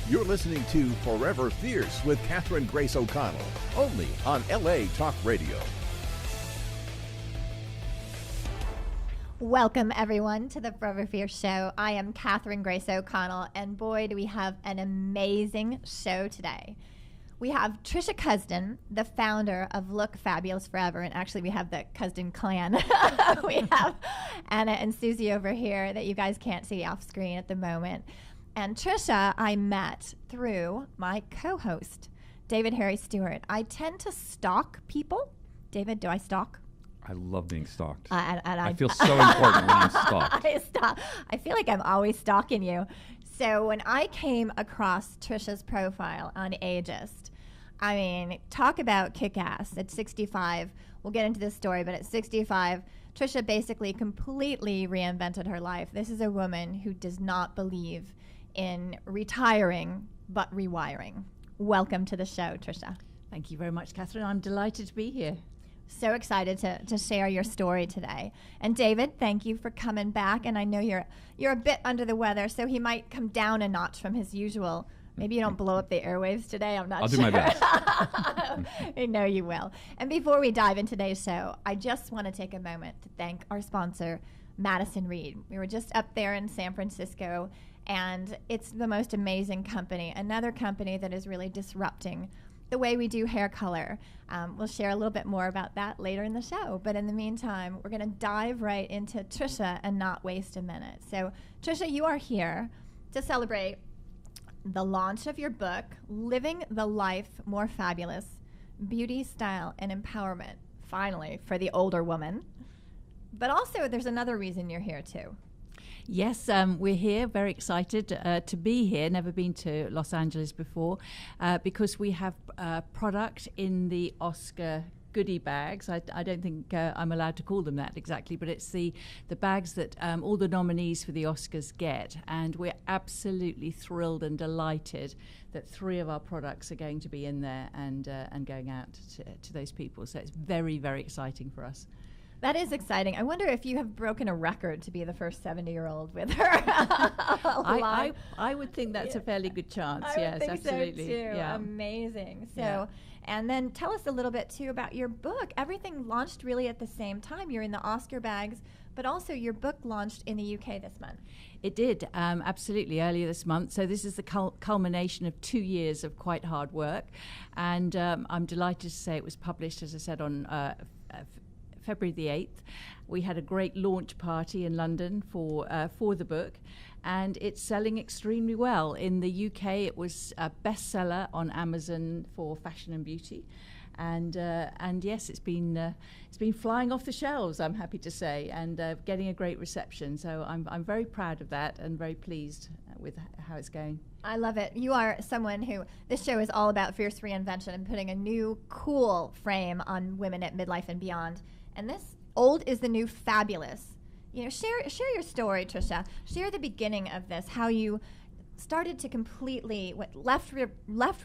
You're listening to Forever Fierce with Catherine Grace O'Connell, only on LA Talk Radio. Welcome, everyone, to the Forever Fierce Show. I am Catherine Grace O'Connell, and boy, do we have an amazing show today. We have Tricia Cusden, the founder of Look Fabulous Forever, and actually we have the Cusden clan. We have Anna and Susie over here that you guys can't see off screen at the moment. And Tricia I met through my co-host, David Harry Stewart. I tend to stalk people. David, do I stalk? I love being stalked. And I feel so important when I'm stalked. I feel like I'm always stalking you. So when I came across Tricia's profile on Ageist, I mean, talk about kick-ass at 65. We'll get into this story, but at 65, Tricia basically completely reinvented her life. This is a woman who does not believe in retiring, but rewiring. Welcome to the show, Tricia. Thank you very much, Catherine. I'm delighted to be here. So excited to share your story today. And David, thank you for coming back. And I know you're a bit under the weather, so he might come down a notch from his usual. Maybe you don't blow up the airwaves today. I'm not I'll sure. do my best. I know you will. And before we dive into today's show, I just want to take a moment to thank our sponsor, Madison Reed. We were just up there in San Francisco, and it's the most amazing company, another company that is really disrupting the way we do hair color. We'll share a little bit more about that later in the show. But in the meantime, we're going to dive right into Tricia and not waste a minute. So, Tricia, you are here to celebrate the launch of your book, Living the Life More Fabulous, Beauty, Style, and Empowerment, finally, for the older woman. But also, there's another reason you're here, too. Yes, we're here, very excited to be here. Never been to Los Angeles before because we have product in the Oscar goodie bags. I don't think I'm allowed to call them that exactly, but it's the bags that all the nominees for the Oscars get. And we're absolutely thrilled and delighted that 3 of our products are going to be in there and going out to those people. So it's very, very exciting for us. That is exciting. I wonder if you have broken a record to be the first 70-year-old with her. I would think that's a fairly good chance. I yes, would think absolutely. So too. Yeah. Amazing. So, Yeah. And then tell us a little bit too about your book. Everything launched really at the same time. You're in the Oscar bags, but also your book launched in the UK this month. It did, absolutely, earlier this month. So this is the culmination of 2 years of quite hard work. And I'm delighted to say it was published, as I said, on February the 8th. We had a great launch party in London for the book, and it's selling extremely well. In the UK, it was a bestseller on Amazon for fashion and beauty. And yes, it's been flying off the shelves, I'm happy to say, and getting a great reception. So I'm very proud of that and very pleased with how it's going. I love it. You are someone who, this show is all about fierce reinvention and putting a new, cool frame on women at midlife and beyond. And this old is the new fabulous. You know, share your story, Tricia. Share the beginning of this, how you started to completely left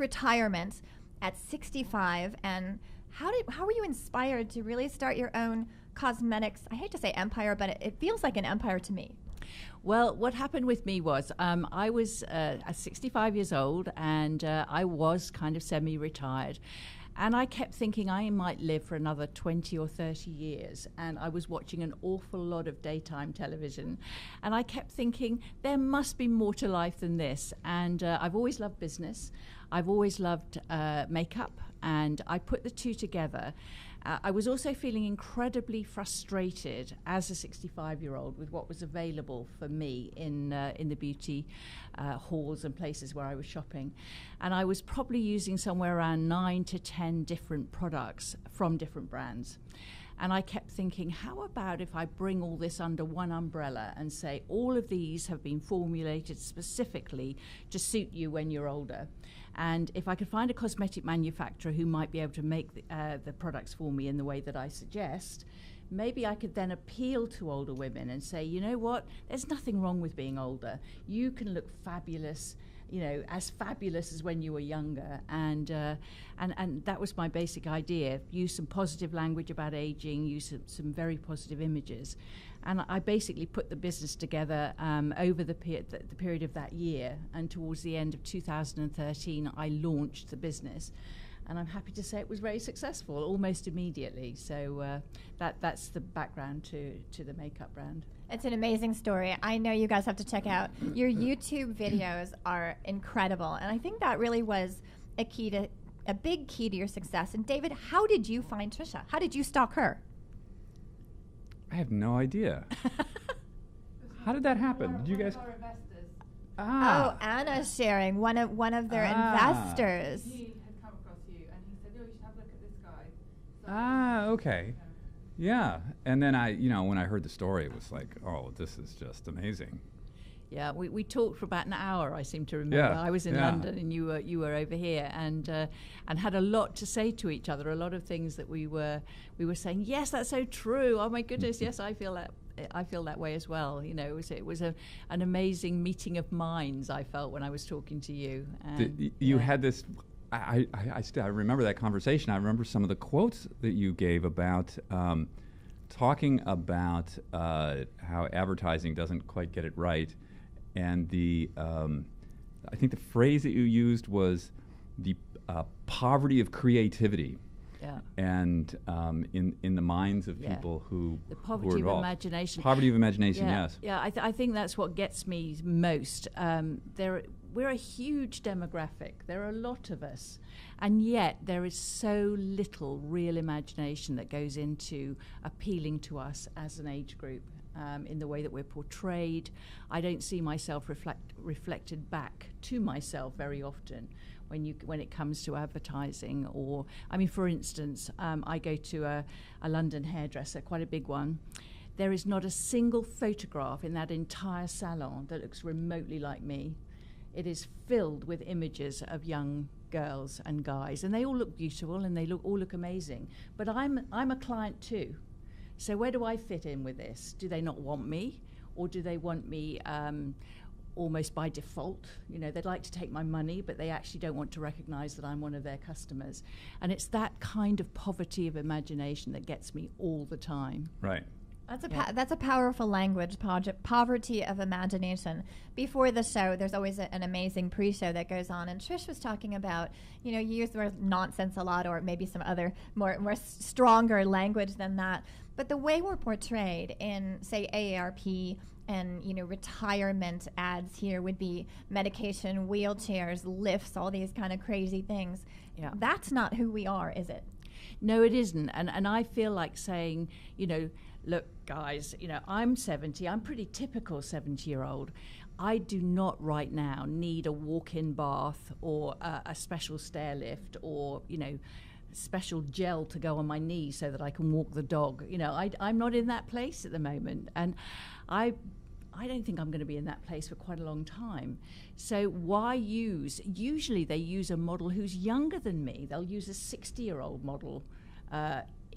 retirement at 65, and how were you inspired to really start your own cosmetics? I hate to say empire, but it feels like an empire to me. Well, what happened with me was I was 65 years old, and I was kind of semi-retired. And I kept thinking I might live for another 20 or 30 years. And I was watching an awful lot of daytime television. And I kept thinking there must be more to life than this. And I've always loved business. I've always loved makeup. And I put the two together. I was also feeling incredibly frustrated as a 65-year-old with what was available for me in the beauty halls and places where I was shopping. And I was probably using somewhere around 9 to 10 different products from different brands. And I kept thinking, how about if I bring all this under one umbrella and say all of these have been formulated specifically to suit you when you're older? And if I could find a cosmetic manufacturer who might be able to make the products for me in the way that I suggest, maybe I could then appeal to older women and say, you know what, there's nothing wrong with being older. You can look fabulous as fabulous as when you were younger. And that was my basic idea. Use some positive language about aging, use some very positive images. And I basically put the business together over the period of that year, and towards the end of 2013, I launched the business. And I'm happy to say it was very successful almost immediately. So that's the background to the makeup brand. It's an amazing story. I know you guys have to check out. Your YouTube videos are incredible. And I think that really was a big key to your success. And David, how did you find Tricia? How did you stalk her? I have no idea. How did that happen? Did you guys? Oh, Anna's sharing one of their investors. He had come across you, and he said, "Oh, you should have a look at this guy." So, Okay. Yeah. And then when I heard the story, it was like, oh, this is just amazing. Yeah, we talked for about an hour, I seem to remember. Yeah, I was in London and you were over here, and had a lot to say to each other, a lot of things that we were saying, yes, that's so true. Oh my goodness, yes, I feel that way as well. It was an amazing meeting of minds, I felt, when I was talking to you. And you had this I remember that conversation. I remember some of the quotes that you gave about talking about how advertising doesn't quite get it right. And I think the phrase that you used was the poverty of creativity. Yeah. And in the minds of people who the poverty of imagination. Poverty of imagination, yes. Yeah, I think that's what gets me most. We're a huge demographic. There are a lot of us, and yet there is so little real imagination that goes into appealing to us as an age group. In the way that we're portrayed, I don't see myself reflected back to myself very often when it comes to advertising. Or, for instance, I go to a London hairdresser, quite a big one. There is not a single photograph in that entire salon that looks remotely like me. It is filled with images of young girls and guys, and they all look beautiful and they all look amazing. But I'm a client too. So where do I fit in with this? Do they not want me, or do they want me almost by default? They'd like to take my money, but they actually don't want to recognize that I'm one of their customers. And it's that kind of poverty of imagination that gets me all the time. Right. That's a powerful language, poverty of imagination. Before the show, there's always an amazing pre-show that goes on, and Trish was talking about, you use the word nonsense a lot, or maybe some other more stronger language than that. But the way we're portrayed in, say, AARP and, retirement ads here would be medication, wheelchairs, lifts, all these kind of crazy things. Yeah. That's not who we are, is it? No, it isn't. And I feel like saying, look, guys, I'm 70. I'm pretty typical 70-year-old. I do not right now need a walk-in bath or a special stair lift or, special gel to go on my knees so that I can walk the dog. I'm not in that place at the moment. And I don't think I'm going to be in that place for quite a long time. So why usually they use a model who's younger than me. They'll use a 60-year-old model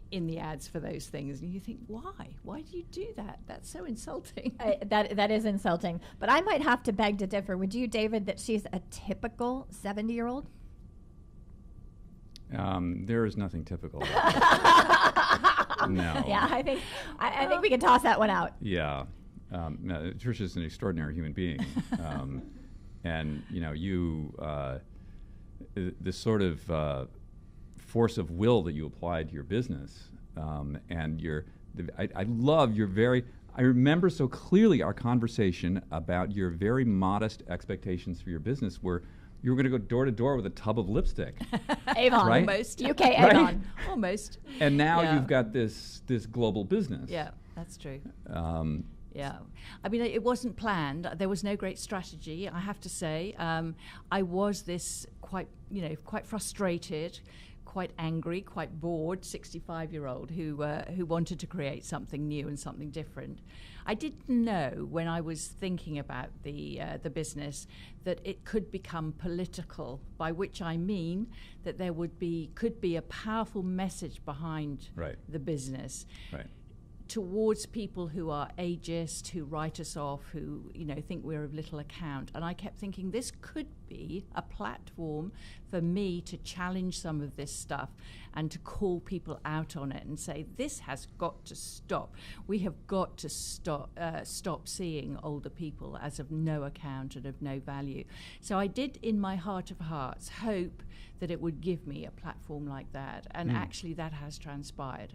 in the ads for those things. And you think, why? Why do you do that? That's so insulting. That is insulting. But I might have to beg to differ. Would you, David, that she's a typical 70-year-old? There is nothing typical. No. Yeah, I think we can toss that one out. Yeah. No, Tricia's an extraordinary human being. And, this sort of force of will that you apply to your business, and I love your I remember so clearly our conversation about your very modest expectations for your business, where you were going to go door to door with a tub of lipstick. Avon. Right? Almost. UK Avon. Right? Almost. And now you've got this global business. Yeah, that's true. Yeah. It wasn't planned. There was no great strategy, I have to say. I was this quite frustrated, quite angry, quite bored 65-year-old who wanted to create something new and something different. I didn't know when I was thinking about the business that it could become political, by which I mean that there could be a powerful message behind Right. the business. Right. towards people who are ageist, who write us off, who, you know, think we're of little account. And I kept thinking this could be a platform for me to challenge some of this stuff and to call people out on it and say, this has got to stop. We have got to stop seeing older people as of no account and of no value. So I did, in my heart of hearts, hope that it would give me a platform like that. And actually that has transpired.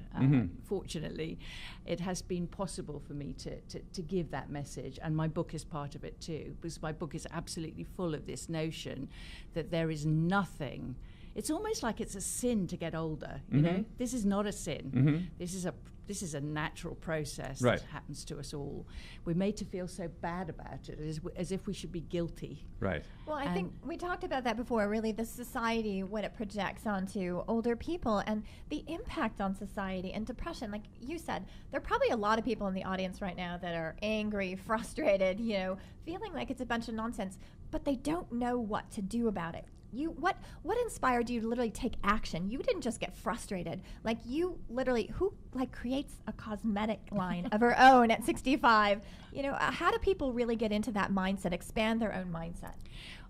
Fortunately, it has been possible for me to give that message. And my book is part of it too, because my book is absolutely full of this notion that there is nothing. It's almost like it's a sin to get older, you know? This is not a sin. This is a natural process that happens to us all. We're made to feel so bad about it, as if we should be guilty. Right. Well, I think we talked about that before, really, the society, what it projects onto older people and the impact on society and depression. Like you said, there are probably a lot of people in the audience right now that are angry, frustrated, you know, feeling like it's a bunch of nonsense, but they don't know what to do about it. What inspired you to literally take action? You didn't just get frustrated. Like, you literally, who like creates a cosmetic line of her own at 65? You know, how do people really get into that mindset, expand their own mindset?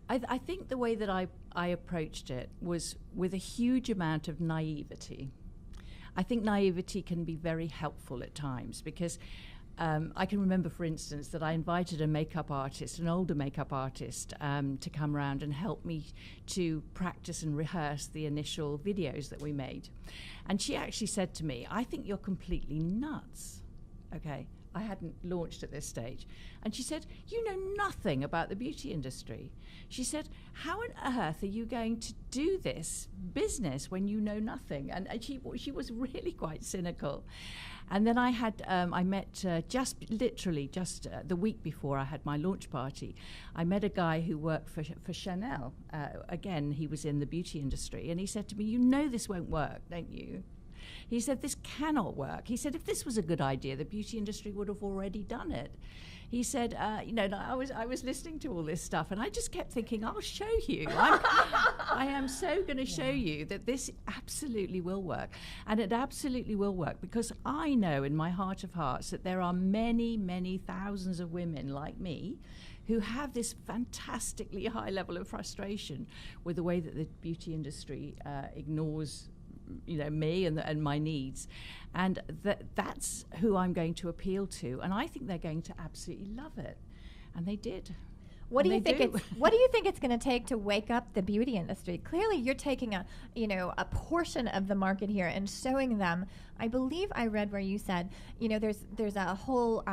I think the way that I approached it was with a huge amount of naivety. I think naivety can be very helpful at times, because I can remember, for instance, that I invited a makeup artist, an older makeup artist, to come around and help me to practice and rehearse the initial videos that we made. And she actually said to me, I think you're completely nuts. Okay, I hadn't launched at this stage. And she said, you know nothing about the beauty industry. She said, how on earth are you going to do this business when you know nothing? And she was really quite cynical. And then I met just the week before I had my launch party, I met a guy who worked for Chanel. Again, he was in the beauty industry. And he said to me, you know this won't work, don't you? He said, this cannot work. He said, if this was a good idea, the beauty industry would have already done it. He said, you know, I was listening to all this stuff, and I just kept thinking, I'll show you. I am so going to show you that this absolutely will work. And it absolutely will work, because I know in my heart of hearts that there are many, many thousands of women like me who have this fantastically high level of frustration with the way that the beauty industry ignores, you know, me and my needs. And that's who I'm going to appeal to. And I think they're going to absolutely love it. And they did. What do you think it's going to take to wake up the beauty industry? Clearly, you're taking a portion of the market here and showing them. I believe I read where you said, you know, there's a whole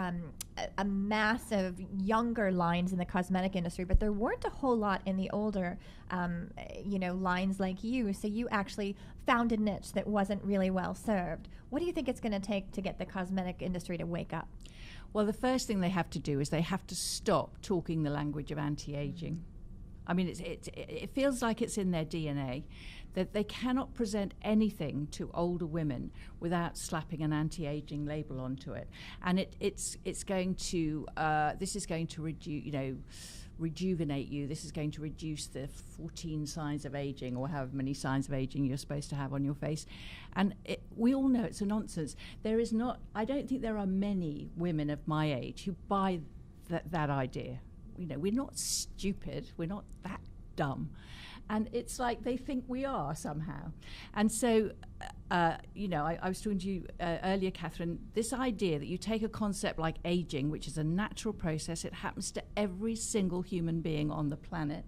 a massive younger lines in the cosmetic industry, but there weren't a whole lot in the older, lines like you. So you actually found a niche that wasn't really well served. What do you think it's going to take to get the cosmetic industry to wake up? Well, the first thing they have to do is they have to stop talking the language of anti-aging. I mean, it feels like it's in their DNA that they cannot present anything to older women without slapping an anti-aging label onto it. And this is going to rejuvenate you. This is going to reduce the 14 signs of aging, or however many signs of aging you're supposed to have on your face. And we all know it's a nonsense. I don't think there are many women of my age who buy that idea. You know, we're not stupid. We're not that dumb. And it's like they think we are somehow. And so, I was talking to you earlier, Catherine, this idea that you take a concept like aging, which is a natural process, it happens to every single human being on the planet,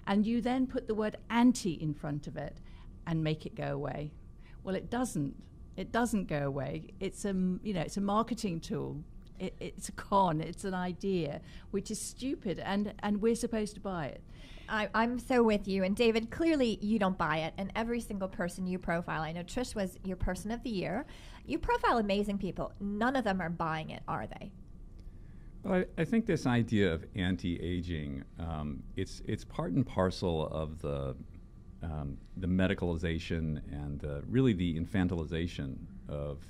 and you then put the word anti in front of it and make it go away. Well, it doesn't. It doesn't go away. It's a marketing tool. It's a con. It's an idea, which is stupid, and we're supposed to buy it. I'm so with you. And David, clearly you don't buy it. And every single person you profile, I know Trish was your person of the year. You profile amazing people. None of them are buying it, are they? Well, I think this idea of anti-aging, it's part and parcel of the medicalization and really the infantilization of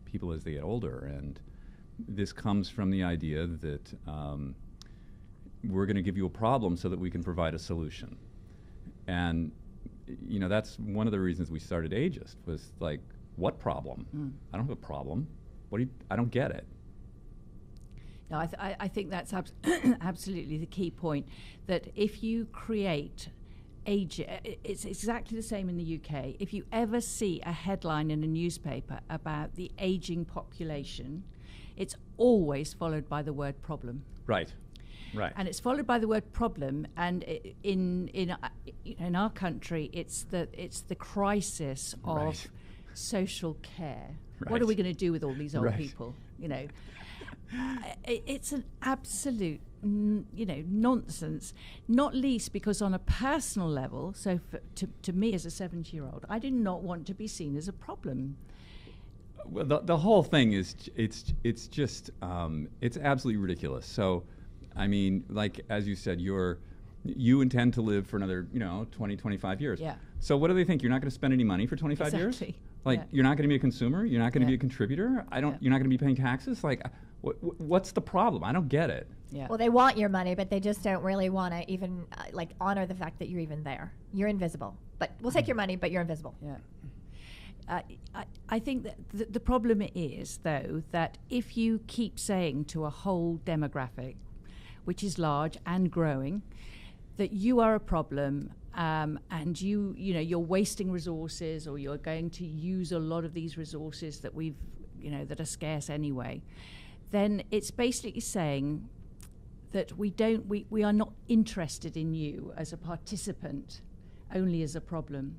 people as they get older. And this comes from the idea that we're going to give you a problem so that we can provide a solution. And, you know, that's one of the reasons we started Ageist, was like, what problem? I don't have a problem. I don't get it. No, I think that's absolutely the key point, that if you create age, it's exactly the same in the UK. If you ever see a headline in a newspaper about the aging population, it's always followed by the word problem. Right. And it's followed by the word problem, and in our country, it's the crisis of social care. Right. What are we going to do with all these old Right. people? It's an absolute nonsense, not least because on a personal level, so to me as a 70-year-old, I do not want to be seen as a problem. Well, the whole thing is it's just it's absolutely ridiculous. So, I mean, like as you said, you intend to live for another 20, 25 years. Yeah. So what do they think? You're not going to spend any money for 25 years? Exactly. Like Yeah. you're not going to be a consumer? You're not going to Yeah. be a contributor? You're not going to be paying taxes? Like what's the problem? I don't get it. Yeah. Well, they want your money, but they just don't really want to even honor the fact that you're even there. You're invisible, but we'll take your money, but you're invisible. Yeah. I think that the problem is, though, that if you keep saying to a whole demographic, which is large and growing, that you are a problem, and you're wasting resources, or you're going to use a lot of these resources that that are scarce anyway, then it's basically saying that we are not interested in you as a participant, only as a problem.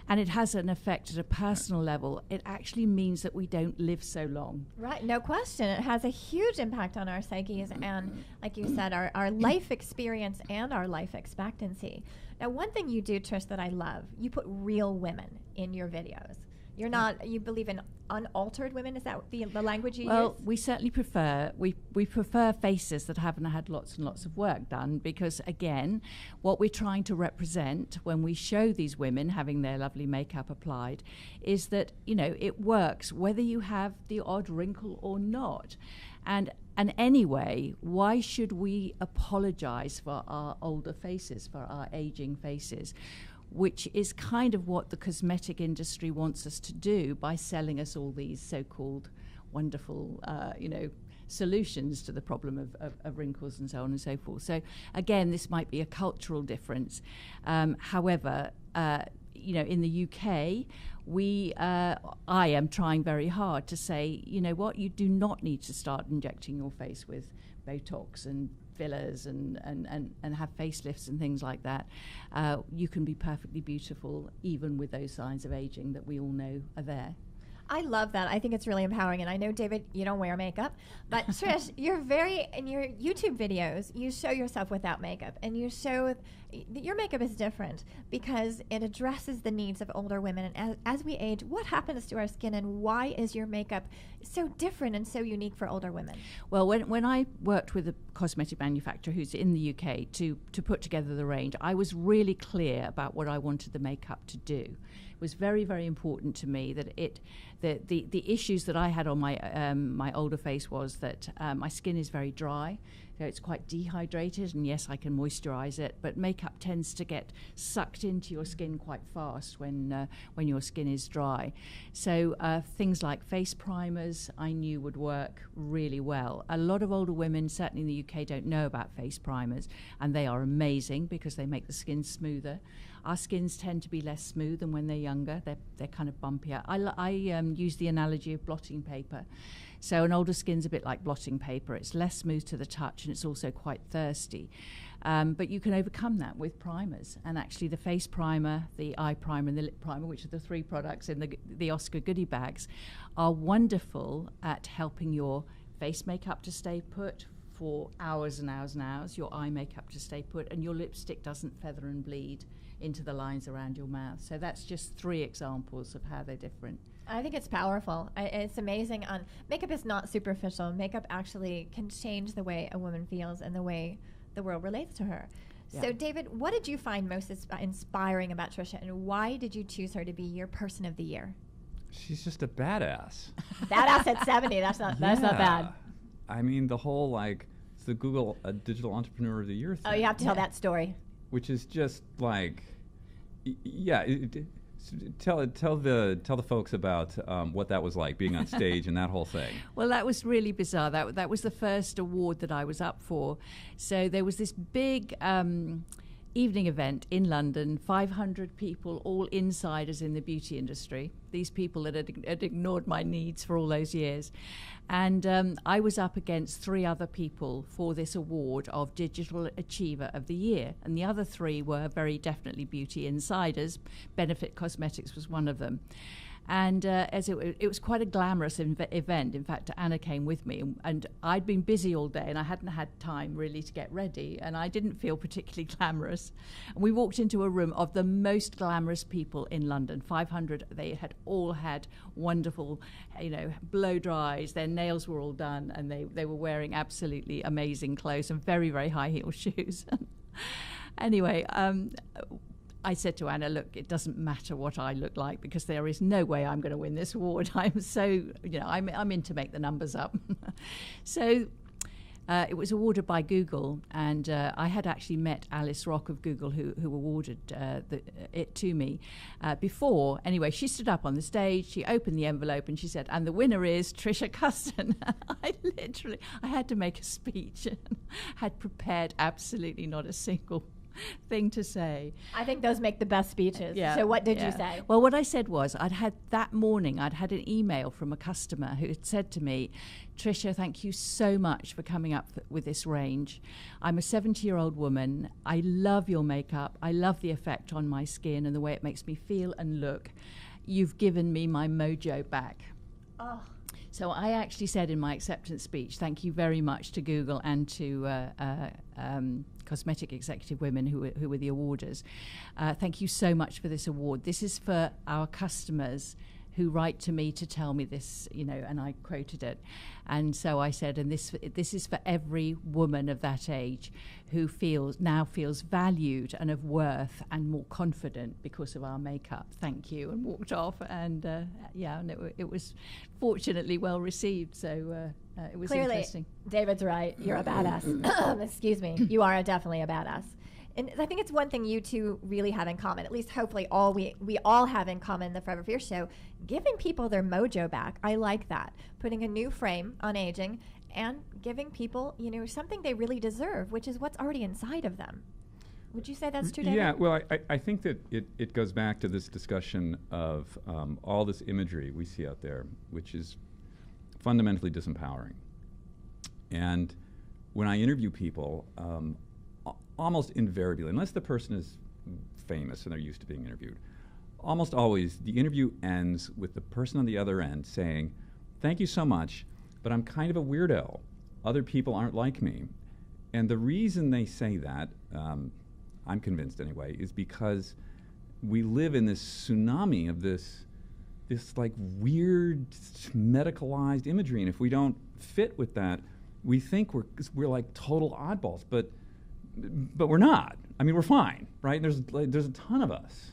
And it has an effect at a personal level. It actually means that we don't live so long. Right, no question. It has a huge impact on our psyches and, like you said, our life experience and our life expectancy. Now, one thing you do, Trish, that I love, you put real women in your videos. You're not, you believe in unaltered women? Is that the language you use? Well, we certainly prefer, we prefer faces that haven't had lots and lots of work done, because, again, what we're trying to represent when we show these women having their lovely makeup applied is that, it works whether you have the odd wrinkle or not. And anyway, why should we apologize for our older faces, for our aging faces? Which is kind of what the cosmetic industry wants us to do by selling us all these so-called wonderful, solutions to the problem of wrinkles and so on and so forth. So again, this might be a cultural difference. However, in the UK, I am trying very hard to say, you do not need to start injecting your face with Botox and fillers and have facelifts and things like that. You can be perfectly beautiful even with those signs of aging that we all know are there. I love that. I think it's really empowering. And I know, David, you don't wear makeup, but Trish, in your YouTube videos, you show yourself without makeup, and you show your makeup is different because it addresses the needs of older women. And as we age, what happens to our skin, and why is your makeup so different and so unique for older women? Well, when I worked with a cosmetic manufacturer who's in the UK to put together the range, I was really clear about what I wanted the makeup to do. It was very, very important to me that the issues that I had on my older face was that my skin is very dry, so it's quite dehydrated, and yes, I can moisturize it, but makeup tends to get sucked into your skin quite fast when your skin is dry. So things like face primers I knew would work really well. A lot of older women, certainly in the UK, don't know about face primers, and they are amazing because they make the skin smoother. Our skins tend to be less smooth than when they're younger. They're kind of bumpier. I use the analogy of blotting paper. So an older skin's a bit like blotting paper. It's less smooth to the touch, and it's also quite thirsty. But you can overcome that with primers. And actually the face primer, the eye primer, and the lip primer, which are the three products in the Oscar goodie bags, are wonderful at helping your face makeup to stay put for hours and hours and hours, your eye makeup to stay put, and your lipstick doesn't feather and bleed into the lines around your mouth. So that's just 3 examples of how they're different. I think it's powerful. It's amazing. Makeup is not superficial. Makeup actually can change the way a woman feels and the way the world relates to her. Yeah. So, David, what did you find most inspiring about Tricia, and why did you choose her to be your Person of the Year? She's just a badass. Badass at 70. That's not bad. I mean, the whole it's the Google Digital Entrepreneur of the Year thing. Oh, you have to tell that story. Which is just Tell the folks about what that was like, being on stage and that whole thing. Well, that was really bizarre. That was the first award that I was up for. So there was this big evening event in London, 500 people, all insiders in the beauty industry, these people that had ignored my needs for all those years. And I was up against 3 other people for this award of Digital Achiever of the Year. And the other 3 were very definitely beauty insiders. Benefit Cosmetics was one of them. And as it was quite a glamorous event. In fact, Anna came with me, and I'd been busy all day, and I hadn't had time really to get ready, and I didn't feel particularly glamorous. And we walked into a room of the most glamorous people in London, 500. They had all had wonderful, blow dries. Their nails were all done, and they were wearing absolutely amazing clothes and very, very high heel shoes. Anyway, I said to Anna, look, it doesn't matter what I look like because there is no way I'm going to win this award. I'm so, I'm in to make the numbers up. So it was awarded by Google, and I had actually met Alice Rock of Google, who awarded it to me before. Anyway, she stood up on the stage, she opened the envelope, and she said, and the winner is Tricia Cusden. I had to make a speech, had prepared absolutely not a single thing to say. I think those make the best speeches. Yeah. So what did you say? Well, what I said was I'd had an email from a customer who had said to me, Tricia, thank you so much for coming up with this range. I'm a 70-year-old woman. I love your makeup. I love the effect on my skin and the way it makes me feel and look. You've given me my mojo back. Oh. So I actually said in my acceptance speech, thank you very much to Google and to Cosmetic Executive Women who were the awarders. Thank you so much for this award. This is for our customers who write to me to tell me this, and I quoted it. And so I said, and this is for every woman of that age who now feels valued and of worth and more confident because of our makeup. Thank you, and walked off. And and it was fortunately well received. So it was clearly interesting. David's right. You're a badass. Excuse me. You are definitely a badass. And I think it's one thing you two really have in common, at least hopefully we all have in common in the Forever Fierce show, giving people their mojo back. I like that. Putting a new frame on aging and giving people, something they really deserve, which is what's already inside of them. Would you say that's true, David? Yeah, well, I think that it goes back to this discussion of all this imagery we see out there, which is fundamentally disempowering. And when I interview people, almost invariably, unless the person is famous and they're used to being interviewed, almost always the interview ends with the person on the other end saying, thank you so much, but I'm kind of a weirdo. Other people aren't like me. And the reason they say that, I'm convinced anyway, is because we live in this tsunami of this like weird medicalized imagery, and if we don't fit with that, we think we're like total oddballs, but we're not. I mean, we're fine, right? There's a ton of us.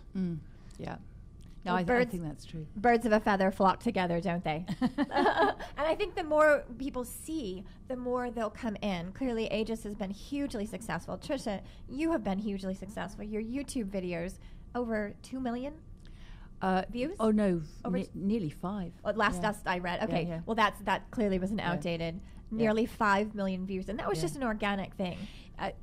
Yeah. No, well, I think that's true. Birds of a feather flock together, don't they? And I think the more people see, the more they'll come in. Clearly, Aegis has been hugely successful. Tricia, you have been hugely successful. Your YouTube videos, over 2 million views? Oh, no, nearly 5. Last I read. Okay, yeah. Well, that clearly was an outdated. Nearly 5 million views, and that was just an organic thing.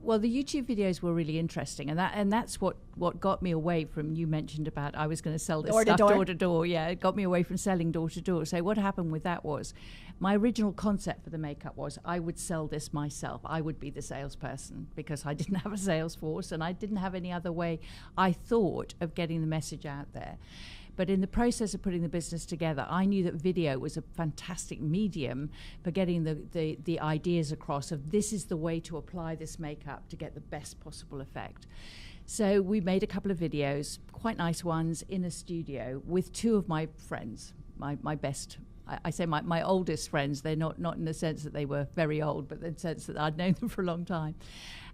Well, the YouTube videos were really interesting, and that's what got me away from. You mentioned about I was going to sell this stuff door to door. Yeah, it got me away from selling door to door. So what happened with that was, my original concept for the makeup was I would sell this myself. I would be the salesperson because I didn't have a sales force and I didn't have any other way, I thought, of getting the message out there. But in the process of putting the business together, I knew that video was a fantastic medium for getting the ideas across of this is the way to apply this makeup to get the best possible effect. So we made a couple of videos, quite nice ones, in a studio with 2 of my friends, my best. I say my oldest friends. They're not in the sense that they were very old, but in the sense that I'd known them for a long time.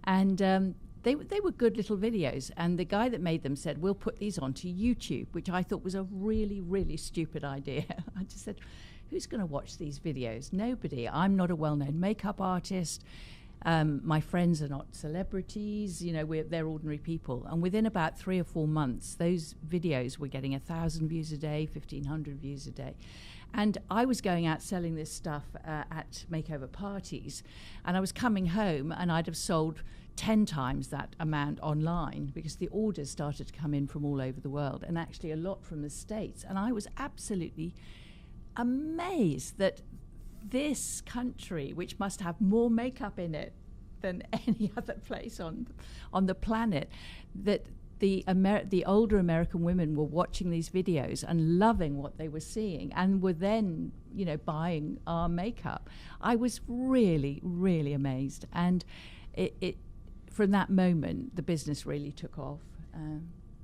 And they were good little videos, and the guy that made them said, we'll put these onto YouTube, which I thought was a really, really stupid idea. I just said, who's going to watch these videos? Nobody. I'm not a well-known makeup artist. My friends are not celebrities, they're ordinary people. And within about 3 or 4 months, those videos were getting 1,000 views a day, 1,500 views a day. And I was going out selling this stuff at makeover parties, and I was coming home and I'd have sold 10 times that amount online, because the orders started to come in from all over the world, and actually a lot from the States. And I was absolutely amazed that this country, which must have more makeup in it than any other place on the planet, that the older American women were watching these videos and loving what they were seeing, and were then, buying our makeup. I was really, really amazed. And it from that moment, the business really took off.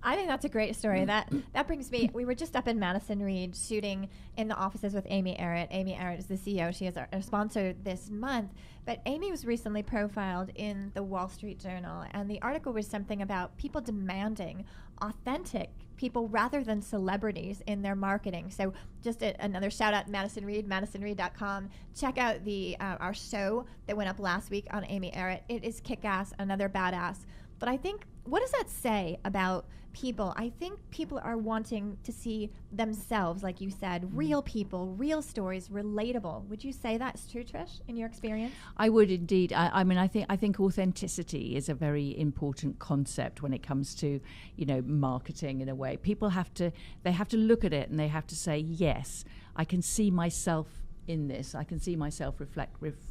I think that's a great story. That brings me, we were just up in Madison Reed shooting in the offices with Amy Arrett. Amy Arrett is the CEO. She is our sponsor this month. But Amy was recently profiled in the Wall Street Journal, and the article was something about people demanding authentic people rather than celebrities in their marketing. So just another shout out, Madison Reed, madisonreed.com. Check out our show that went up last week on Amy Arrett. It is kick-ass, another badass. But I think, what does that say about people? I think people are wanting to see themselves, like you said, real people, real stories, relatable. Would you say that's true, Trish, in your experience? I would indeed. I think authenticity is a very important concept when it comes to, marketing in a way. People have to look at it and they have to say, yes, I can see myself in this. I can see myself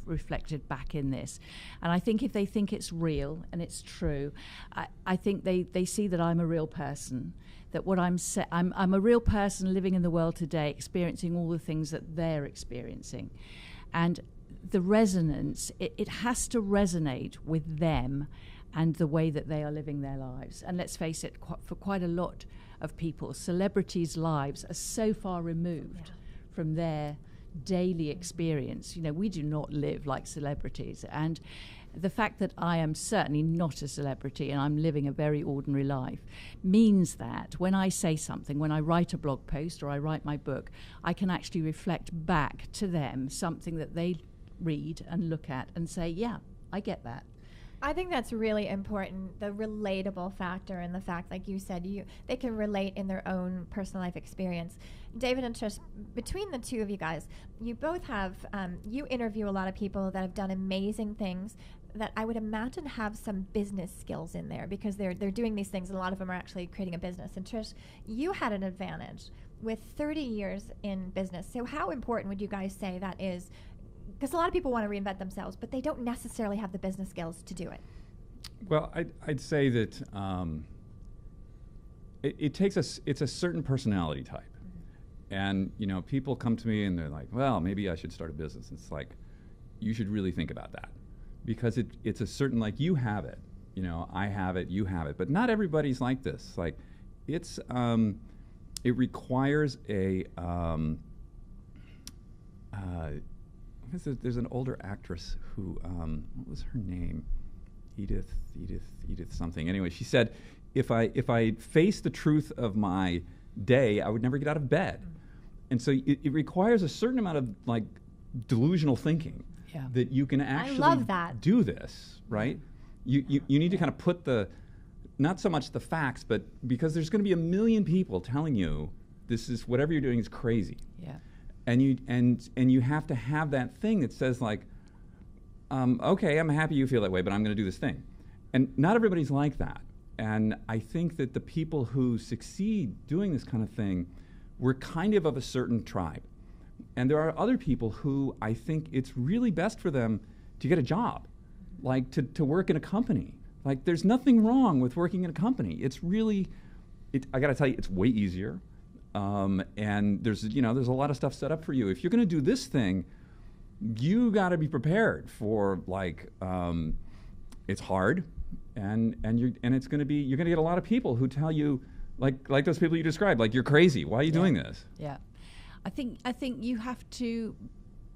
reflected back in this. And I think if they think it's real and it's true, I think they see that I'm a real person, that what I'm a real person living in the world today, experiencing all the things that they're experiencing. And the resonance, it has to resonate with them and the way that they are living their lives. And let's face it, for quite a lot of people, celebrities' lives are so far removed from their daily experience. We do not live like celebrities, and the fact that I am certainly not a celebrity and I'm living a very ordinary life means that when I say something, when I write a blog post or I write my book, I can actually reflect back to them something that they read and look at and say, yeah, I get that. I think that's really important, the relatable factor, and the fact, like you said, they can relate in their own personal life experience. David and Trish, between the two of you guys, you both have, you interview a lot of people that have done amazing things that I would imagine have some business skills in there, because they're doing these things, and a lot of them are actually creating a business. And Trish, you had an advantage with 30 years in business. So how important would you guys say that is? Because a lot of people want to reinvent themselves, but they don't necessarily have the business skills to do it. Well, I'd say that it takes it's a certain personality type. And, people come to me and they're like, well, maybe I should start a business. It's like, you should really think about that. Because it's a certain, like, you have it. I have it, you have it. But not everybody's like this. Like, it requires there's an older actress who, what was her name? Edith something. Anyway, she said, if I faced the truth of my day, I would never get out of bed. And so it requires a certain amount of, like, delusional thinking that you can actually do this, right? You need to kind of put not so much the facts, but because there's going to be a million people telling you this is, whatever you're doing is crazy. Yeah. And you have to have that thing that says, like, okay, I'm happy you feel that way, but I'm going to do this thing. And not everybody's like that. And I think that the people who succeed doing this kind of thing were kind of a certain tribe. And there are other people who I think it's really best for them to get a job, like to work in a company. Like, there's nothing wrong with working in a company. It's really, I got to tell you, it's way easier. And there's a lot of stuff set up for you. If you're going to do this thing, you got to be prepared for, like, it's hard, and it's going to be, you're going to get a lot of people who tell you, like those people you described, like, you're crazy. Why are you doing this? Yeah, I think you have to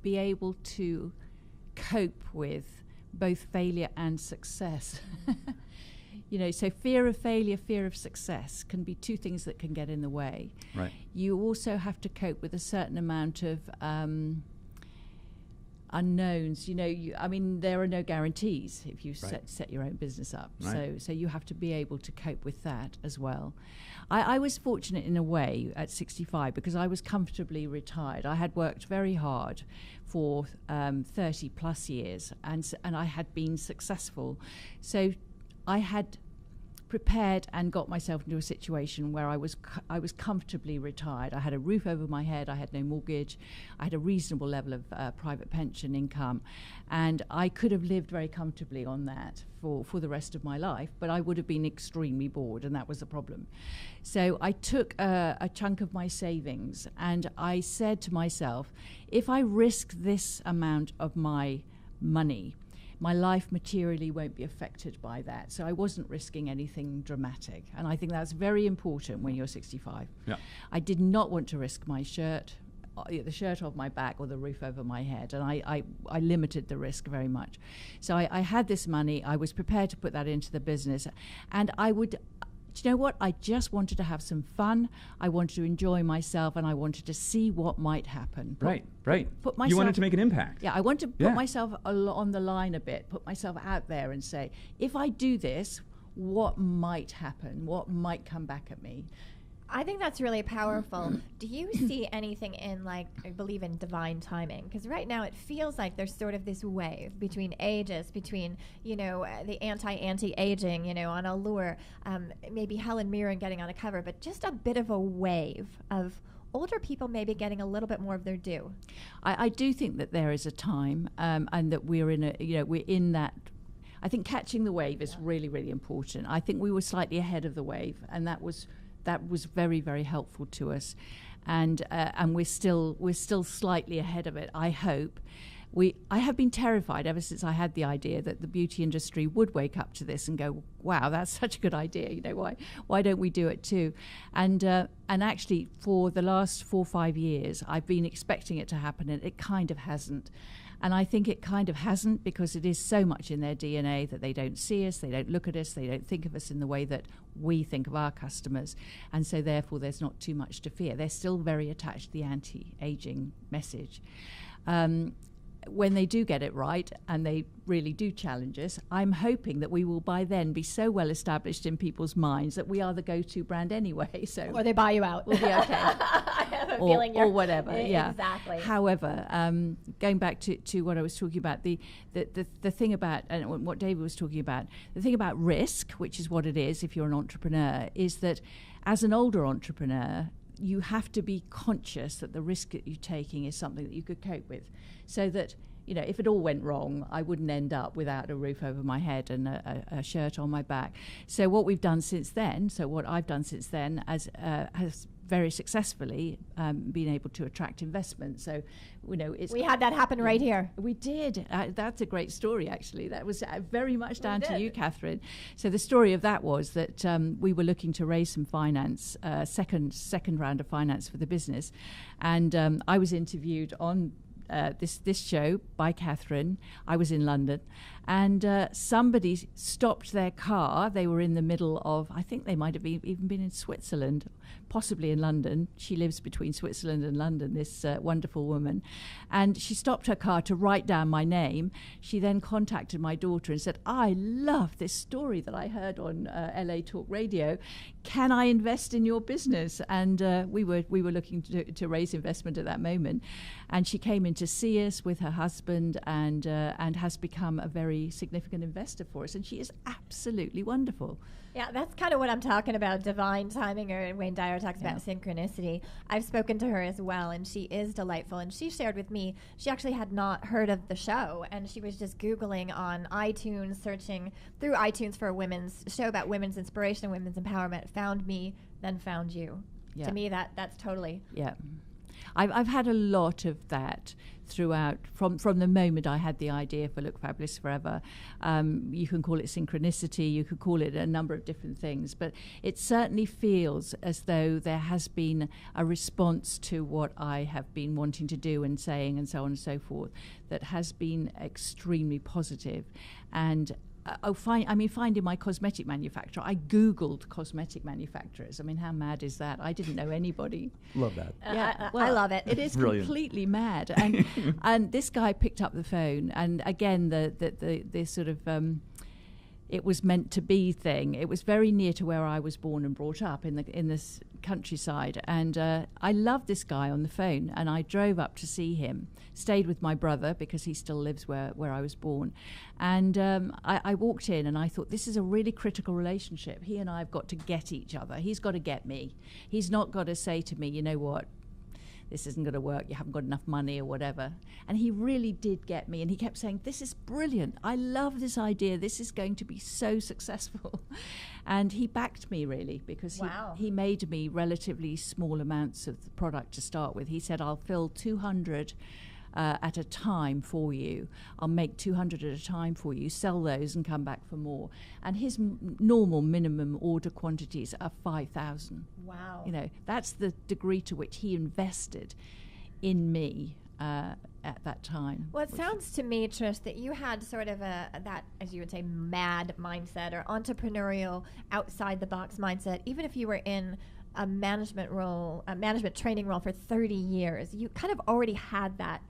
be able to cope with both failure and success. So fear of failure, fear of success can be two things that can get in the way. Right. You also have to cope with a certain amount of unknowns. I mean, there are no guarantees if you set your own business up. Right. So you have to be able to cope with that as well. I was fortunate in a way at 65 because I was comfortably retired. I had worked very hard for 30 plus years, and I had been successful. So I had prepared and got myself into a situation where I was comfortably retired. I had a roof over my head, I had no mortgage, I had a reasonable level of private pension income, and I could have lived very comfortably on that for the rest of my life, but I would have been extremely bored, and that was the problem. So I took a chunk of my savings, and I said to myself, if I risk this amount of my money, my life materially won't be affected by that. So I wasn't risking anything dramatic. And I think that's very important when you're 65. Yeah. I did not want to risk my shirt, the shirt off my back or the roof over my head. And I limited the risk very much. So I had this money. I was prepared to put that into the business. And do you know what? I just wanted to have some fun. I wanted to enjoy myself, and I wanted to see what might happen. Right. Put myself, you wanted to make an impact. Yeah, I want to put myself on the line a bit, put myself out there and say, if I do this, what might happen? What might come back at me? I think that's really powerful. Do you see anything in, I believe in divine timing? Because right now it feels like there's sort of this wave between ages, between, the anti-aging, on Allure, maybe Helen Mirren getting on a cover, but just a bit of a wave of older people maybe getting a little bit more of their due. I do think that there is a time, and that we're in that. I think catching the wave is really, really important. I think we were slightly ahead of the wave, and that was very, very helpful to us, and we're still slightly ahead of it. I hope. I have been terrified ever since I had the idea that the beauty industry would wake up to this and go, wow, that's such a good idea. Why don't we do it too? And actually, for the last 4 or 5 years, I've been expecting it to happen, and it kind of hasn't. And I think it kind of hasn't because it is so much in their DNA that they don't see us, they don't look at us, they don't think of us in the way that we think of our customers. And so therefore there's not too much to fear. They're still very attached to the anti-aging message. When they do get it right and they really do challenge us, I'm hoping that we will by then be so well established in people's minds that we are the go-to brand anyway. So or they buy you out. We'll be okay. I have a feeling or whatever. Yeah, exactly. However, going back to what I was talking about, the thing about, and what David was talking about, the thing about risk, which is what it is if you're an entrepreneur, is that as an older entrepreneur, you have to be conscious that the risk that you're taking is something that you could cope with, so that if it all went wrong, I wouldn't end up without a roof over my head and a shirt on my back. So what I've done since then has very successfully been able to attract investment. So, we had that happen right here. We did. That's a great story, actually. That was very much down to you, Catherine. So the story of that was that we were looking to raise some finance, second round of finance for the business, and I was interviewed on this show by Catherine. I was in London, and somebody stopped their car. They were in the middle of, I think they might have even been in Switzerland, possibly in London. She lives between Switzerland and London, this wonderful woman. And she stopped her car to write down my name. She then contacted my daughter and said, I love this story that I heard on LA Talk Radio. Can I invest in your business? And we were looking to raise investment at that moment. And she came in to see us with her husband and has become a very significant investor for us. And she is absolutely wonderful. Yeah, that's kind of what I'm talking about, divine timing, or Wayne Dyer talks about synchronicity. I've spoken to her as well, and she is delightful. And she shared with me, she actually had not heard of the show, and she was just Googling on iTunes, searching through iTunes for a women's show about women's inspiration, women's empowerment, found me, then found you. Yeah. To me, that's totally... Yeah. I've had a lot of that throughout, from the moment I had the idea for Look Fabulous Forever. You can call it synchronicity, you could call it a number of different things, but it certainly feels as though there has been a response to what I have been wanting to do and saying and so on and so forth that has been extremely positive. And finding my cosmetic manufacturer. I Googled cosmetic manufacturers. I mean, how mad is that? I didn't know anybody. Love that. I love it. It is Brilliant. completely mad. And this guy picked up the phone, and again, the sort of it was meant to be thing. It was very near to where I was born and brought up in this countryside, and I loved this guy on the phone, and I drove up to see him. Stayed with my brother because he still lives where I was born, and I walked in and I thought, this is a really critical relationship. He and I have got to get each other. He's got to get me. He's not got to say to me, you know what, this isn't going to work, you haven't got enough money or whatever. And he really did get me, and he kept saying, this is brilliant, I love this idea, this is going to be so successful. And he backed me, really, because he made me relatively small amounts of the product to start with. He said, I'll fill 200 at a time for you. I'll make 200 at a time for you, sell those and come back for more. And his normal minimum order quantities are 5,000. Wow. You know, that's the degree to which he invested in me at that time. Well, it sounds to me, Trish, that you had sort of that, as you would say, mad mindset or entrepreneurial, outside the box mindset. Even if you were in a management role, a management training role for 30 years, you kind of already had that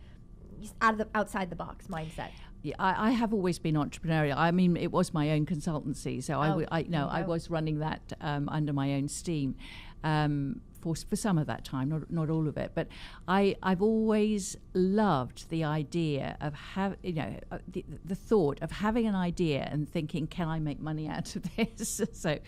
outside the box mindset. Yeah, I have always been entrepreneurial. I mean, it was my own consultancy, so I was running that under my own steam for some of that time, not all of it. But I've always loved the idea of the thought of having an idea and thinking, can I make money out of this? So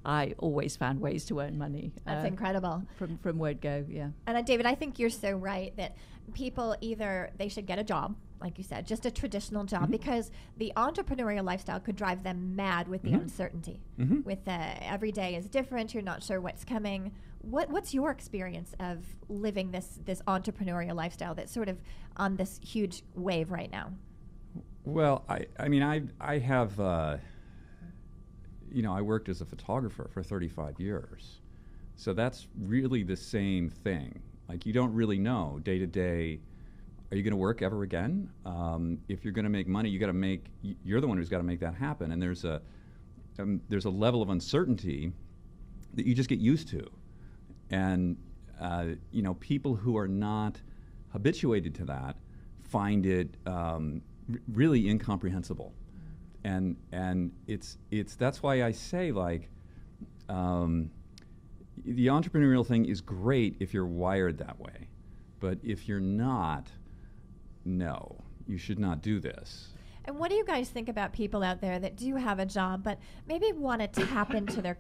I always found ways to earn money. That's incredible. From word go, yeah. And David, I think you're so right that people either they should get a job, like you said, just a traditional job, because the entrepreneurial lifestyle could drive them mad with the uncertainty. With every day is different, you're not sure what's coming. What's your experience of living this entrepreneurial lifestyle that's sort of on this huge wave right now? Well, I mean, I have, I worked as a photographer for 35 years. So that's really the same thing. Like, you don't really know day to day, are you going to work ever again? If you're going to make money, you're the one who's got to make that happen. And there's a level of uncertainty that you just get used to. And, people who are not habituated to that find it really incomprehensible. And that's why I say, like, the entrepreneurial thing is great if you're wired that way. But if you're not, no, you should not do this. And what do you guys think about people out there that do have a job but maybe want to tap into their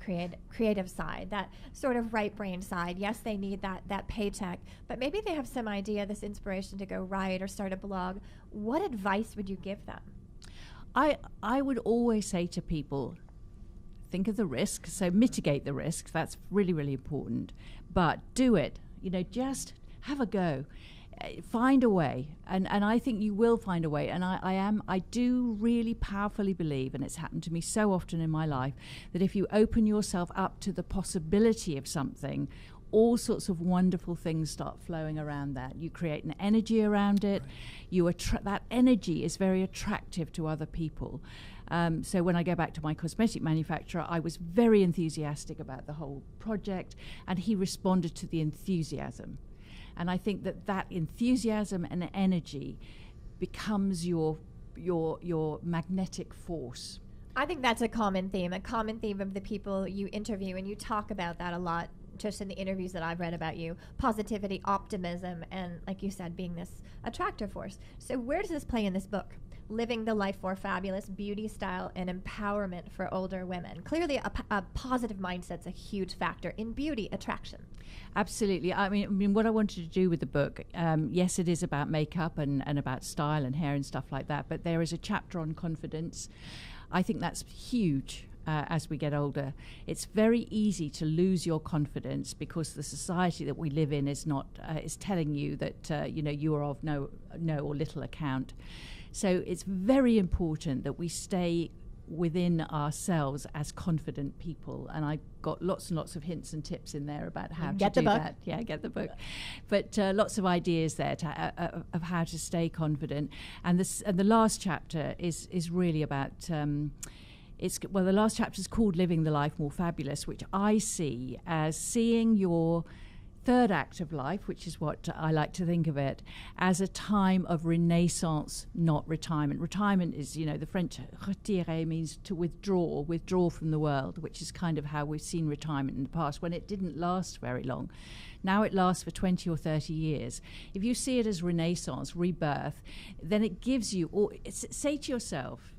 creative side, that sort of right brain side? Yes, they need that paycheck, but maybe they have some idea, this inspiration to go write or start a blog. What advice would you give them? I would always say to people, think of the risk, so mitigate the risk. That's really, really important. But do it. Just have a go. Find a way, and I think you will find a way. And I do really powerfully believe, and it's happened to me so often in my life, that if you open yourself up to the possibility of something, all sorts of wonderful things start flowing around that. You create an energy around it. Right. That energy is very attractive to other people. So when I go back to my cosmetic manufacturer, I was very enthusiastic about the whole project, and he responded to the enthusiasm. And I think that enthusiasm and energy becomes your magnetic force. I think that's a common theme of the people you interview, and you talk about that a lot, just in the interviews that I've read about you. Positivity, optimism, and, like you said, being this attractive force. So where does this play in this book? Living the Life More Fabulous, Beauty, Style, and Empowerment for Older Women. Clearly, a positive mindset's a huge factor in beauty attraction. Absolutely. I mean, what I wanted to do with the book, yes, it is about makeup and about style and hair and stuff like that, but there is a chapter on confidence. I think that's huge. As we get older, it's very easy to lose your confidence because the society that we live in is telling you that you are of no or little account. So it's very important that we stay within ourselves as confident people. And I got lots and lots of hints and tips in there about how to do that. Yeah, get the book. But lots of ideas there of how to stay confident. And the last chapter is really about the last chapter is called Living the Life More Fabulous, which I see as seeing your third act of life, which is what I like to think of it, as a time of renaissance, not retirement. Retirement is, the French retirer means to withdraw from the world, which is kind of how we've seen retirement in the past, when it didn't last very long. Now it lasts for 20 or 30 years. If you see it as renaissance, rebirth, then it gives you, say to yourself,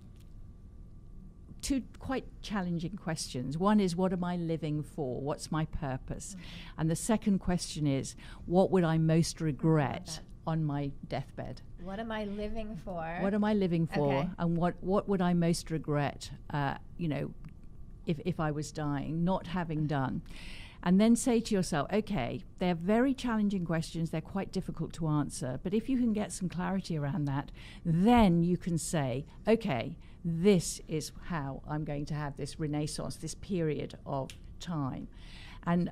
two quite challenging questions. One is, what am I living for? What's my purpose? Mm-hmm. And the second question is, what would I most regret on my deathbed? What am I living for? What am I living for? Okay. And what would I most regret, if I was dying, not having done? And then say to yourself, okay, they're very challenging questions. They're quite difficult to answer. But if you can get some clarity around that, then you can say, okay, this is how I'm going to have this renaissance, this period of time. And,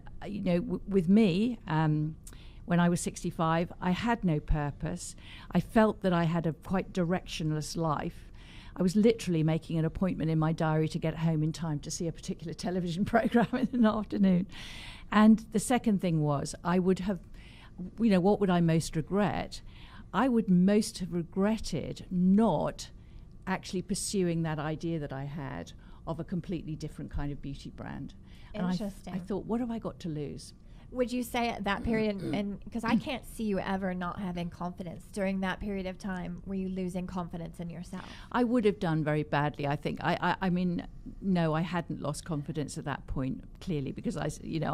with me, when I was 65, I had no purpose. I felt that I had a quite directionless life. I was literally making an appointment in my diary to get home in time to see a particular television program in the afternoon. And the second thing was, I would have, what would I most regret? I would most have regretted not actually pursuing that idea that I had of a completely different kind of beauty brand. Interesting. And I thought, what have I got to lose? Would you say at that period, and because I can't see you ever not having confidence during that period of time, were you losing confidence in yourself? I would have done very badly, I think. I mean, no, I hadn't lost confidence at that point, clearly, because I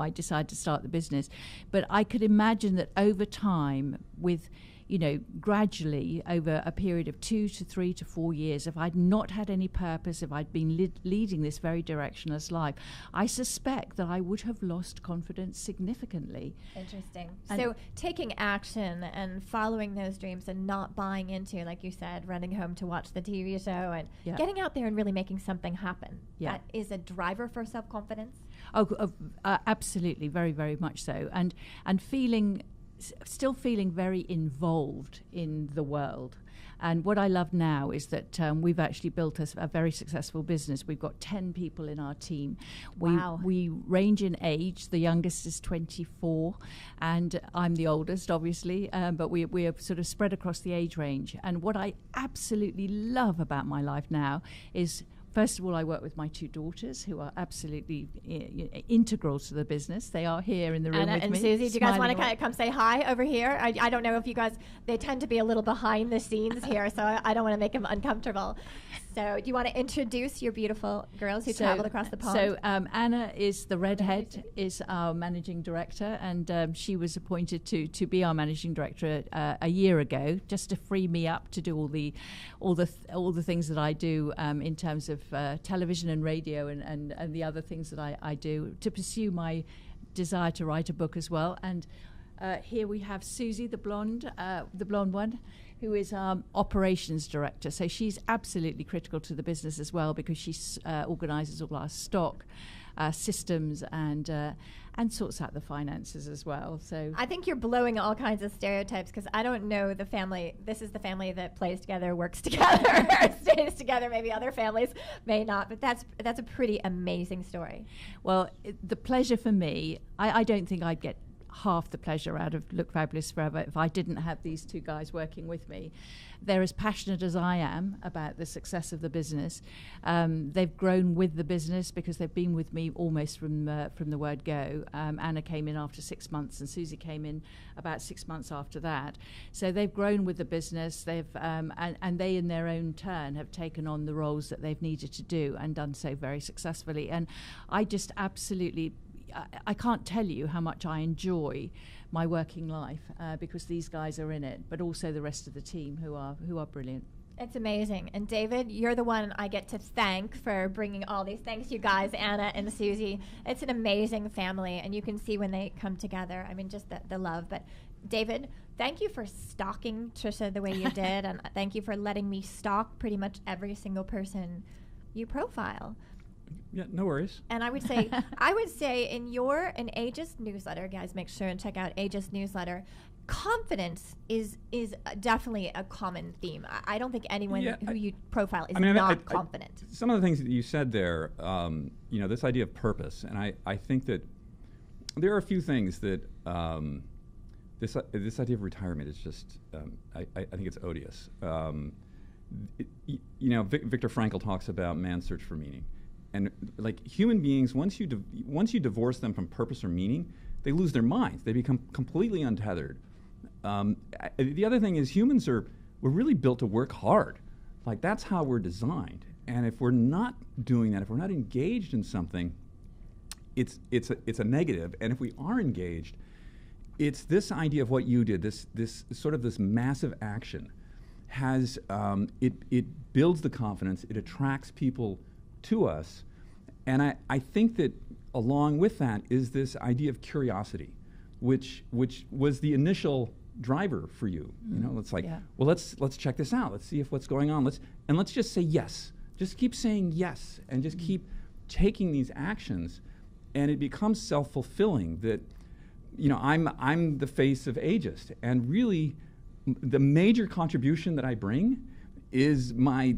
decided to start the business. But I could imagine that over time, with gradually over a period of 2 to 3 to 4 years, if I'd not had any purpose, if I'd been leading this very directionless life, I suspect that I would have lost confidence significantly. Interesting. So taking action and following those dreams and not buying into, like you said, running home to watch the TV show and getting out there and really making something happen. Yeah. That is a driver for self-confidence? Absolutely, very, very much so. And still feeling very involved in the world. And what I love now is that we've actually built a very successful business. We've got 10 people in our team. Wow. We range in age. The youngest is 24, and I'm the oldest, obviously, but we are sort of spread across the age range. And what I absolutely love about my life now is, first of all, I work with my 2 daughters, who are absolutely integral to the business. They are here in the room Anna with and me. Susie, do you guys want to come say hi over here? I don't know if you guys, they tend to be a little behind the scenes here, so I don't want to make them uncomfortable. So do you want to introduce your beautiful girls who traveled across the pond? So Anna is the redhead, is our managing director, and she was appointed to be our managing director a year ago, just to free me up to do all the things that I do in terms of television and radio and the other things that I do, to pursue my desire to write a book as well. And here we have Susie, the blonde one, who is our operations director. So she's absolutely critical to the business as well, because she organises all our stock, systems, and sorts out the finances as well. So I think you're blowing all kinds of stereotypes, because I don't know the family. This is the family that plays together, works together, stays together. Maybe other families may not, but that's a pretty amazing story. Well, the pleasure for me, I don't think I'd get half the pleasure out of Look Fabulous Forever if I didn't have these 2 guys working with me. They're as passionate as I am about the success of the business. They've grown with the business because they've been with me almost from the word go. Anna came in after 6 months, and Susie came in about 6 months after that. So they've grown with the business. They've and they, in their own turn, have taken on the roles that they've needed to do and done so very successfully. And I just absolutely, I can't tell you how much I enjoy my working life because these guys are in it, but also the rest of the team who are brilliant. It's amazing. And David, you're the one I get to thank for bringing all these. Thanks, you guys, Anna and Susie. It's an amazing family, and you can see when they come together. I mean, just the love. But David, thank you for stalking Tricia the way you did, and thank you for letting me stalk pretty much every single person you profile. Yeah, no worries. And I would say, in Aegis newsletter, guys, make sure and check out Aegis newsletter. Confidence is definitely a common theme. I don't think anyone who you profile is not confident. Some of the things that you said there, this idea of purpose, and I think that there are a few things that this idea of retirement is just, I think it's odious. Viktor Frankl talks about man's search for meaning. And like human beings, once you divorce them from purpose or meaning, they lose their minds. They become completely untethered. The other thing is we're really built to work hard. Like that's how we're designed. And if we're not doing that, if we're not engaged in something, it's a negative. And if we are engaged, it's this idea of what you did, this sort of this massive action has, it builds the confidence, it attracts people to us. And I think that along with that is this idea of curiosity, which was the initial driver for you. It's like, well, let's check this out. Let's see if what's going on. Let's just say yes. Just keep saying yes, and just keep taking these actions, and it becomes self-fulfilling. That I'm the face of Aegis, and really, the major contribution that I bring is my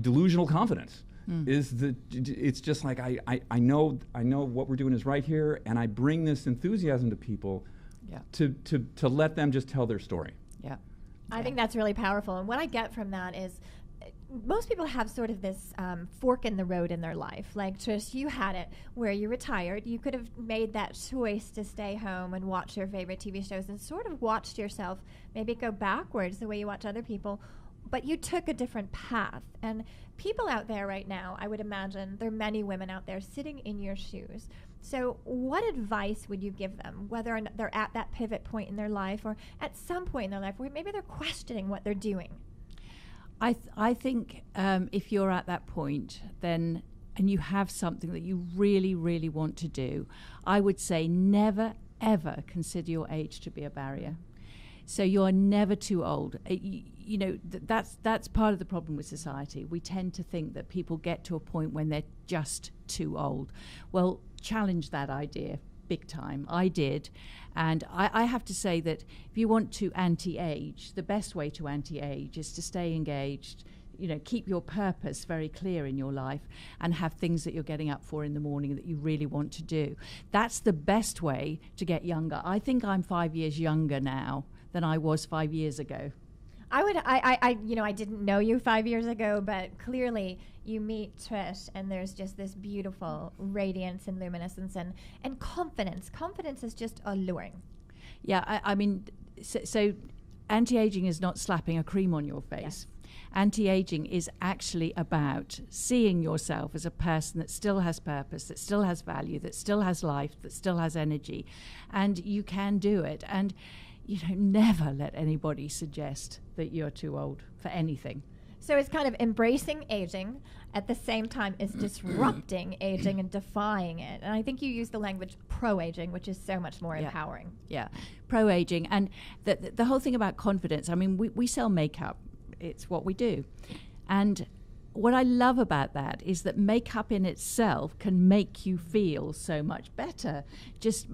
delusional confidence. Is that it's just like I know what we're doing is right here, and I bring this enthusiasm to people to let them just tell their story. Yeah. I think that's really powerful. And what I get from that is most people have sort of this fork in the road in their life. Like, Trish, you had it where you retired. You could have made that choice to stay home and watch your favorite TV shows and sort of watched yourself maybe go backwards the way you watch other people. But you took a different path. And people out there right now, I would imagine, there are many women out there sitting in your shoes. So what advice would you give them, whether or not they're at that pivot point in their life or at some point in their life where maybe they're questioning what they're doing? I think if you're at that point, then, and you have something that you really, really want to do, I would say never, ever consider your age to be a barrier. So you're never too old. That's part of the problem with society. We tend to think that people get to a point when they're just too old. Well, challenge that idea big time. I did. And I have to say that if you want to anti-age, the best way to anti-age is to stay engaged, keep your purpose very clear in your life and have things that you're getting up for in the morning that you really want to do. That's the best way to get younger. I think I'm 5 years younger now than I was 5 years ago. I didn't know you 5 years ago, but clearly you meet Trish and there's just this beautiful radiance and luminescence and confidence. Confidence is just alluring. Yeah, so anti-aging is not slapping a cream on your face. Yes. Anti-aging is actually about seeing yourself as a person that still has purpose, that still has value, that still has life, that still has energy, and you can do it. And never let anybody suggest that you're too old for anything. So it's kind of embracing aging at the same time as disrupting aging and defying it. And I think you use the language pro-aging, which is so much more empowering. Yeah, pro-aging. And the whole thing about confidence, we sell makeup. It's what we do. And what I love about that is that makeup in itself can make you feel so much better.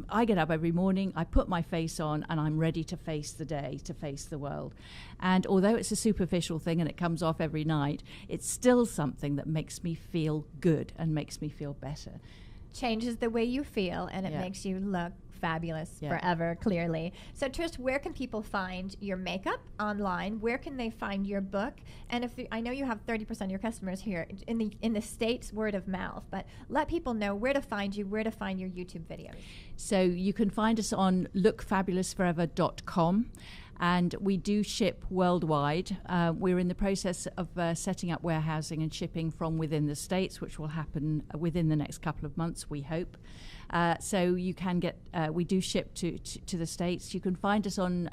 I get up every morning, I put my face on, and I'm ready to face the day, to face the world. And although it's a superficial thing and it comes off every night, it's still something that makes me feel good and makes me feel better. Changes the way you feel, and it makes you look fabulous forever, clearly. So Trish, where can people find your makeup online? Where can they find your book? And I know you have 30% of your customers here in the States, word of mouth, but let people know where to find you, where to find your YouTube videos. So you can find us on lookfabulousforever.com. And we do ship worldwide. We're in the process of setting up warehousing and shipping from within the States, which will happen within the next couple of months, we hope. So you can get, we do ship to the States. You can find us on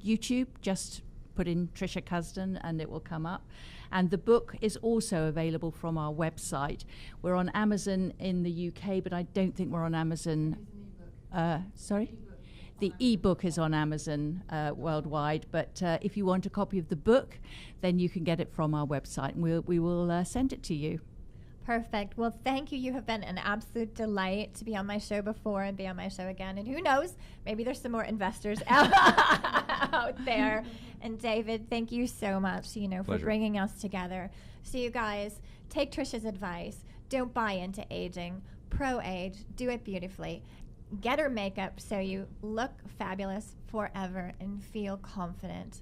YouTube, just put in Tricia Cusden and it will come up. And the book is also available from our website. We're on Amazon in the UK, but I don't think we're on Amazon. Sorry? The e-book is on Amazon worldwide, but if you want a copy of the book, then you can get it from our website, and we will send it to you. Perfect. Well, thank you. You have been an absolute delight to be on my show before and be on my show again. And who knows, maybe there's some more investors out there. And David, thank you so much, for Pleasure. bringing us together. So you guys, take Tricia's advice. Don't buy into aging. Pro-age. Do it beautifully. Get her makeup so you look fabulous forever and feel confident.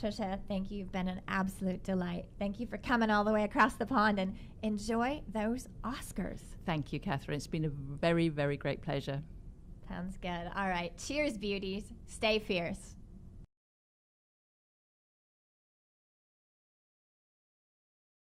Tricia, thank you. You've been an absolute delight. Thank you for coming all the way across the pond, and enjoy those Oscars. Thank you, Catherine. It's been a very, very great pleasure. Sounds good. All right. Cheers, beauties. Stay fierce.